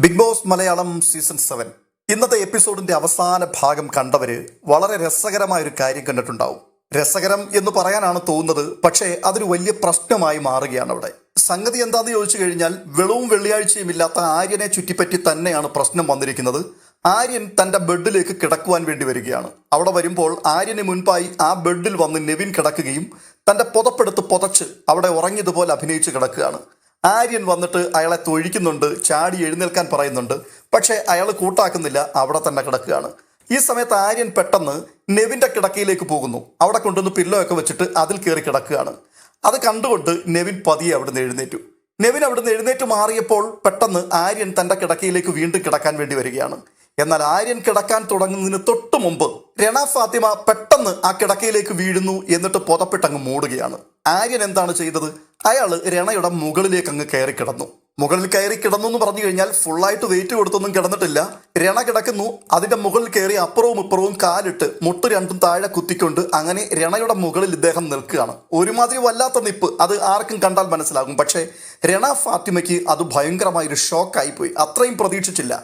Big boss Malayalam season 7 ഇന്നത്തെ എപ്പിസോഡിന്റെ അവസാന ഭാഗം കണ്ടവര് വളരെ രസകരമായ ഒരു കാര്യം കണ്ടിട്ടുണ്ടാവും. രസകരം എന്ന് പറയാനാണ് തോന്നുന്നത്, പക്ഷേ അതൊരു വലിയ പ്രശ്നമായി മാറുകയാണ്. അവിടെ സംഗതി എന്താന്ന് ചോദിച്ചു കഴിഞ്ഞാൽ, വെളവും വെള്ളിയാഴ്ചയും ഇല്ലാത്ത ആര്യനെ ചുറ്റിപ്പറ്റി തന്നെയാണ് പ്രശ്നം വന്നിരിക്കുന്നത്. ആര്യൻ തന്റെ ബെഡിലേക്ക് കിടക്കുവാൻ വേണ്ടി വരികയാണ്. അവിടെ വരുമ്പോൾ ആര്യന് മുൻപായി ആ ബെഡിൽ വന്ന് നെവിൻ കിടക്കുകയും തന്റെ പുതപ്പെടുത്ത് പുതച്ച് അവിടെ ഉറങ്ങിയതുപോലെ അഭിനയിച്ച് കിടക്കുകയാണ്. ആര്യൻ വന്നിട്ട് അയാളെ തൊഴിക്കുന്നുണ്ട്, ചാടി എഴുന്നേൽക്കാൻ പറയുന്നുണ്ട്. പക്ഷേ അയാൾ കൂട്ടാക്കുന്നില്ല, അവിടെ തന്നെ കിടക്കുകയാണ്. ഈ സമയത്ത് ആര്യൻ പെട്ടെന്ന് നെവിൻ്റെ കിടക്കയിലേക്ക് പോകുന്നു. അവിടെ കൊണ്ടുവന്ന് പില്ലോ ഒക്കെ വെച്ചിട്ട് അതിൽ കയറി കിടക്കുകയാണ്. അത് കണ്ടുകൊണ്ട് നെവിൻ പതിയെ അവിടുന്ന് എഴുന്നേറ്റു. നെവിൻ അവിടുന്ന് എഴുന്നേറ്റ് മാറിയപ്പോൾ പെട്ടെന്ന് ആര്യൻ തൻ്റെ കിടക്കയിലേക്ക് വീണ്ടും കിടക്കാൻ വേണ്ടി വരികയാണ്. എന്നാൽ ആര്യൻ കിടക്കാൻ തുടങ്ങുന്നതിന് തൊട്ട് മുമ്പ് രണ ഫാത്തിമ പെട്ടെന്ന് ആ കിടക്കയിലേക്ക് വീഴുന്നു. എന്നിട്ട് പുതപ്പിട്ടങ്ങ് മൂടുകയാണ്. ആര്യൻ എന്താണ് ചെയ്തത്? അയാൾ രണയുടെ മുകളിലേക്ക് അങ്ങ് കയറി കിടന്നു. മുകളിൽ കയറി കിടന്നു എന്ന് പറഞ്ഞു കഴിഞ്ഞാൽ ഫുള്ളായിട്ട് വെയിറ്റ് കൊടുത്തൊന്നും കിടന്നിട്ടില്ല. രണ കിടക്കുന്നു, അതിന്റെ മുകളിൽ കയറി അപ്പുറവും ഇപ്പുറവും കാലിട്ട് മുട്ട് രണ്ടും താഴെ കുത്തിക്കൊണ്ട് അങ്ങനെ രണയുടെ മുകളിൽ ഇദ്ദേഹം നിൽക്കുകയാണ്. ഒരുമാതിരി വല്ലാത്ത നിപ്പ്, അത് ആർക്കും കണ്ടാൽ മനസ്സിലാകും. പക്ഷേ രണ ഫാത്തിമയ്ക്ക് അത് ഭയങ്കരമായൊരു ഷോക്കായിപ്പോയി. അത്രയും പ്രതീക്ഷിച്ചില്ല.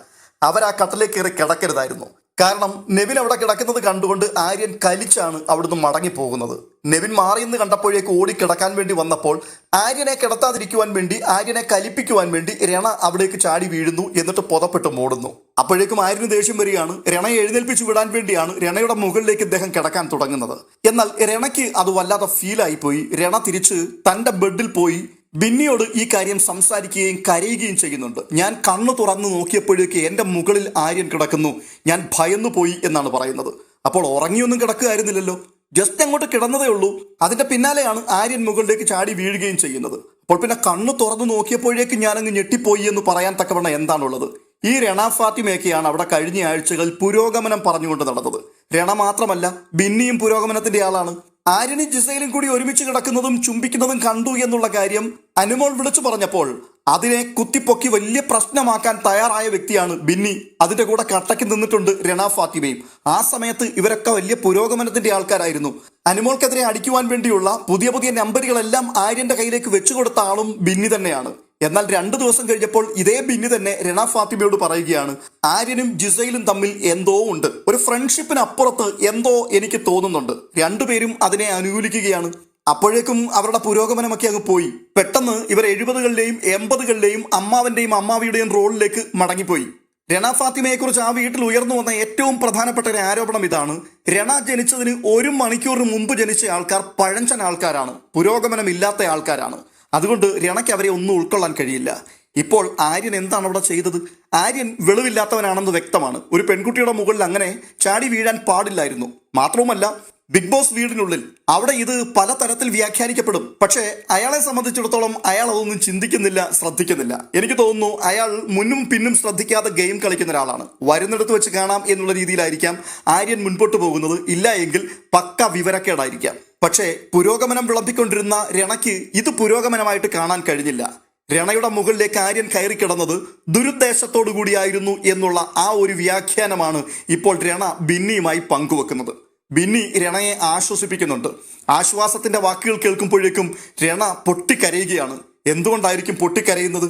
അവർ ആ കട്ടിലേക്ക് കയറി കിടക്കരുതായിരുന്നു. കാരണം നെവിൻ അവിടെ കിടക്കുന്നത് കണ്ടുകൊണ്ട് ആര്യൻ കലിച്ചാണ് അവിടുന്ന് മടങ്ങിപ്പോകുന്നത്. നെവിൻ മാറിയെന്ന് കണ്ടപ്പോഴേക്ക് ഓടി കിടക്കാൻ വേണ്ടി വന്നപ്പോൾ ആര്യനെ കിടത്താതിരിക്കുവാൻ വേണ്ടി, ആര്യനെ കലിപ്പിക്കുവാൻ വേണ്ടി രണ അവിടേക്ക് ചാടി വീഴുന്നു. എന്നിട്ട് പുതപ്പെട്ട് മൂടുന്നു. അപ്പോഴേക്കും ആര്യന് ദേഷ്യം വരികയാണ്. രണയെ എഴുന്നേൽപ്പിച്ചു വിടാൻ വേണ്ടിയാണ് രണയുടെ മുകളിലേക്ക് ഇദ്ദേഹം കിടക്കാൻ തുടങ്ങുന്നത്. എന്നാൽ രണയ്ക്ക് അത് വല്ലാതെ ഫീലായിപ്പോയി. രണ തിരിച്ച് തൻ്റെ ബെഡിൽ പോയി ബിന്നിയോട് ഈ കാര്യം സംസാരിക്കുകയും കരയുകയും ചെയ്യുന്നുണ്ട്. ഞാൻ കണ്ണു തുറന്നു നോക്കിയപ്പോഴേക്ക് എൻ്റെ മുകളിൽ ആര്യൻ കിടക്കുന്നു, ഞാൻ ഭയന്നു പോയി എന്നാണ് പറയുന്നത്. അപ്പോൾ ഉറങ്ങിയൊന്നും കിടക്കുകയായിരുന്നില്ലല്ലോ, ജസ്റ്റ് അങ്ങോട്ട് കിടന്നതേ ഉള്ളൂ. അതിന്റെ പിന്നാലെയാണ് ആര്യൻ മുകളിലേക്ക് ചാടി വീഴുകയും ചെയ്യുന്നത്. അപ്പോൾ പിന്നെ കണ്ണു തുറന്നു നോക്കിയപ്പോഴേക്ക് ഞാനങ്ങ് ഞെട്ടിപ്പോയി എന്ന് പറയാൻ തക്കവണ്ണം എന്താണുള്ളത്? ഈ രണ ഫാത്തിമയൊക്കെയാണ് അവിടെ കഴിഞ്ഞ ആഴ്ചകളിൽ പുരോഗമനം പറഞ്ഞുകൊണ്ട് നടന്നത്. രണ മാത്രമല്ല, ബിന്നിയും പുരോഗമനത്തിന്റെ ആളാണ്. ആര്യനും ജിസയിലും കൂടി ഒരുമിച്ച് കിടക്കുന്നതും ചുംബിക്കുന്നതും കണ്ടു എന്നുള്ള കാര്യം അനുമോൾ വിളിച്ചു പറഞ്ഞപ്പോൾ അതിനെ കുത്തിപ്പൊക്കി വലിയ പ്രശ്നമാക്കാൻ തയ്യാറായ വ്യക്തിയാണ് ബിന്നി. അതിന്റെ കൂടെ കട്ടയ്ക്ക് നിന്നിട്ടുണ്ട് രണ ഫാത്തിമയും. ആ സമയത്ത് ഇവരൊക്കെ വലിയ പുരോഗമനത്തിന്റെ ആൾക്കാരായിരുന്നു. അനുമോൾക്കെതിരെ അടിക്കുവാൻ വേണ്ടിയുള്ള പുതിയ പുതിയ നമ്പറുകളെല്ലാം ആര്യന്റെ കയ്യിലേക്ക് വെച്ചു കൊടുത്ത ആളും ബിന്നി തന്നെയാണ്. എന്നാൽ 2 ദിവസം കഴിഞ്ഞപ്പോൾ ഇതേ ബിന്നി തന്നെ രണ ഫാത്തിമയോട് പറയുകയാണ്, ആര്യനും ജിസയിലും തമ്മിൽ എന്തോ ഉണ്ട്, ഒരു ഫ്രണ്ട്ഷിപ്പിന് അപ്പുറത്ത് എന്തോ എനിക്ക് തോന്നുന്നുണ്ട്. രണ്ടുപേരും അതിനെ അനുകൂലിക്കുകയാണ്. അപ്പോഴേക്കും അവരുടെ പുരോഗമനമൊക്കെ അങ്ങ് പോയി. പെട്ടെന്ന് ഇവർ 70കളിലെയും 80കളിലെയും അമ്മാവന്റെയും അമ്മാവിയുടെയും റോളിലേക്ക് മടങ്ങിപ്പോയി. രണ ഫാത്തിമയെ കുറിച്ച് ആ വീട്ടിൽ ഉയർന്നു വന്ന ഏറ്റവും പ്രധാനപ്പെട്ട ഒരു ആരോപണം ഇതാണ്: രണ ജനിച്ചതിന് 1 മണിക്കൂറിന് മുമ്പ് ജനിച്ച ആൾക്കാർ പഴഞ്ചൻ ആൾക്കാരാണ്, പുരോഗമനമില്ലാത്ത ആൾക്കാരാണ്. അതുകൊണ്ട് രണയ്ക്ക് അവരെ ഒന്നും ഉൾക്കൊള്ളാൻ കഴിയില്ല. ഇപ്പോൾ ആര്യൻ എന്താണ് അവിടെ ചെയ്തത്? ആര്യൻ വെളിവില്ലാത്തവനാണെന്ന് വ്യക്തമാണ്. ഒരു പെൺകുട്ടിയുടെ മുകളിൽ അങ്ങനെ ചാടി വീഴാൻ പാടില്ലായിരുന്നു. മാത്രവുമല്ല, ബിഗ് ബോസ് വീടിനുള്ളിൽ അവിടെ ഇത് പലതരത്തിൽ വ്യാഖ്യാനിക്കപ്പെടും. പക്ഷേ അയാളെ സംബന്ധിച്ചിടത്തോളം അയാൾ അതൊന്നും ചിന്തിക്കുന്നില്ല, ശ്രദ്ധിക്കുന്നില്ല. എനിക്ക് തോന്നുന്നു അയാൾ മുന്നും പിന്നും ശ്രദ്ധിക്കാതെ ഗെയിം കളിക്കുന്ന ഒരാളാണ്. വരുന്നിടത്ത് വെച്ച് കാണാം എന്നുള്ള രീതിയിലായിരിക്കാം ആര്യൻ മുൻപോട്ട് പോകുന്നത്. ഇല്ല എങ്കിൽ പക്ക വിവരക്കേടായിരിക്കാം. പക്ഷേ പുരോഗമനം വിളമ്പിക്കൊണ്ടിരുന്ന രണയ്ക്ക് ഇത് പുരോഗമനമായിട്ട് കാണാൻ കഴിഞ്ഞില്ല. രണയുടെ മുകളിലേക്ക് ആര്യൻ കയറി കിടന്നത് ദുരുദ്ദേശത്തോടു കൂടിയായിരുന്നു എന്നുള്ള ആ ഒരു വ്യാഖ്യാനമാണ് ഇപ്പോൾ രണ ബിന്നിയുമായി പങ്കുവെക്കുന്നത്. ബിന്നി രണയെ ആശ്വസിപ്പിക്കുന്നുണ്ട്. ആശ്വാസത്തിന്റെ വാക്കുകൾ കേൾക്കുമ്പോഴേക്കും രണ പൊട്ടിക്കരയുകയാണ്. എന്തുകൊണ്ടായിരിക്കും പൊട്ടിക്കരയുന്നത്?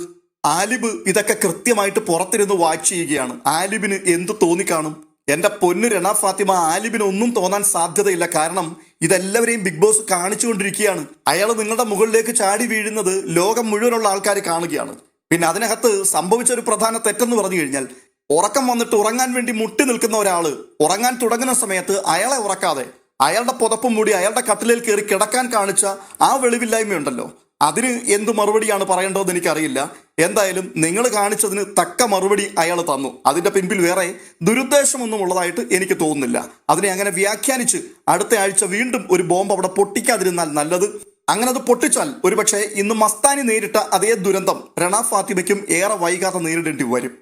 ആലിബ് ഇതൊക്കെ കൃത്യമായിട്ട് പുറത്തിരുന്ന് വാച്ച് ചെയ്യുകയാണ്. ആലിബിന് എന്ത് തോന്നിക്കാണും? എന്റെ പൊന്നു രണ ഫാത്തിമ, ആലിബിന് ഒന്നും തോന്നാൻ സാധ്യതയില്ല. കാരണം ഇതെല്ലാവരെയും ബിഗ് ബോസ് കാണിച്ചുകൊണ്ടിരിക്കുകയാണ്. അയാൾ നിങ്ങളുടെ മുകളിലേക്ക് ചാടി വീഴുന്നത് ലോകം മുഴുവനുള്ള ആൾക്കാർ കാണുകയാണ്. പിന്നെ അതിനകത്ത് സംഭവിച്ച ഒരു പ്രധാന തെറ്റെന്ന് പറഞ്ഞു കഴിഞ്ഞാൽ, ഉറക്കം വന്നിട്ട് ഉറങ്ങാൻ വേണ്ടി മുട്ടി നിൽക്കുന്ന ഒരാള് ഉറങ്ങാൻ തുടങ്ങുന്ന സമയത്ത് അയാളെ ഉറക്കാതെ അയാളുടെ പുതപ്പും മൂടി അയാളുടെ കട്ടിലിൽ കയറി കിടക്കാൻ കാണിച്ച ആ വെളിവില്ലായ്മയുണ്ടല്ലോ, അതിന് എന്ത് മറുപടിയാണ് പറയേണ്ടതെന്ന് എനിക്കറിയില്ല. എന്തായാലും നിങ്ങൾ കാണിച്ചതിന് തക്ക മറുപടി അയാൾ തന്നു. അതിന്റെ പിൻപിൽ വേറെ ദുരുദ്ദേശമൊന്നും ഉള്ളതായിട്ട് എനിക്ക് തോന്നുന്നില്ല. അതിനെ അങ്ങനെ വ്യാഖ്യാനിച്ച് അടുത്ത ആഴ്ച വീണ്ടും ഒരു ബോംബ് അവിടെ പൊട്ടിക്കാതിരുന്നാൽ നല്ലത്. അങ്ങനെ അത് പൊട്ടിച്ചാൽ ഒരുപക്ഷെ ഇന്ന് മസ്താനി നേരിട്ട അതേ ദുരന്തം രണ ഫാത്തിമയ്ക്കും ഏറെ വൈകാതെ നേരിടേണ്ടി വരും.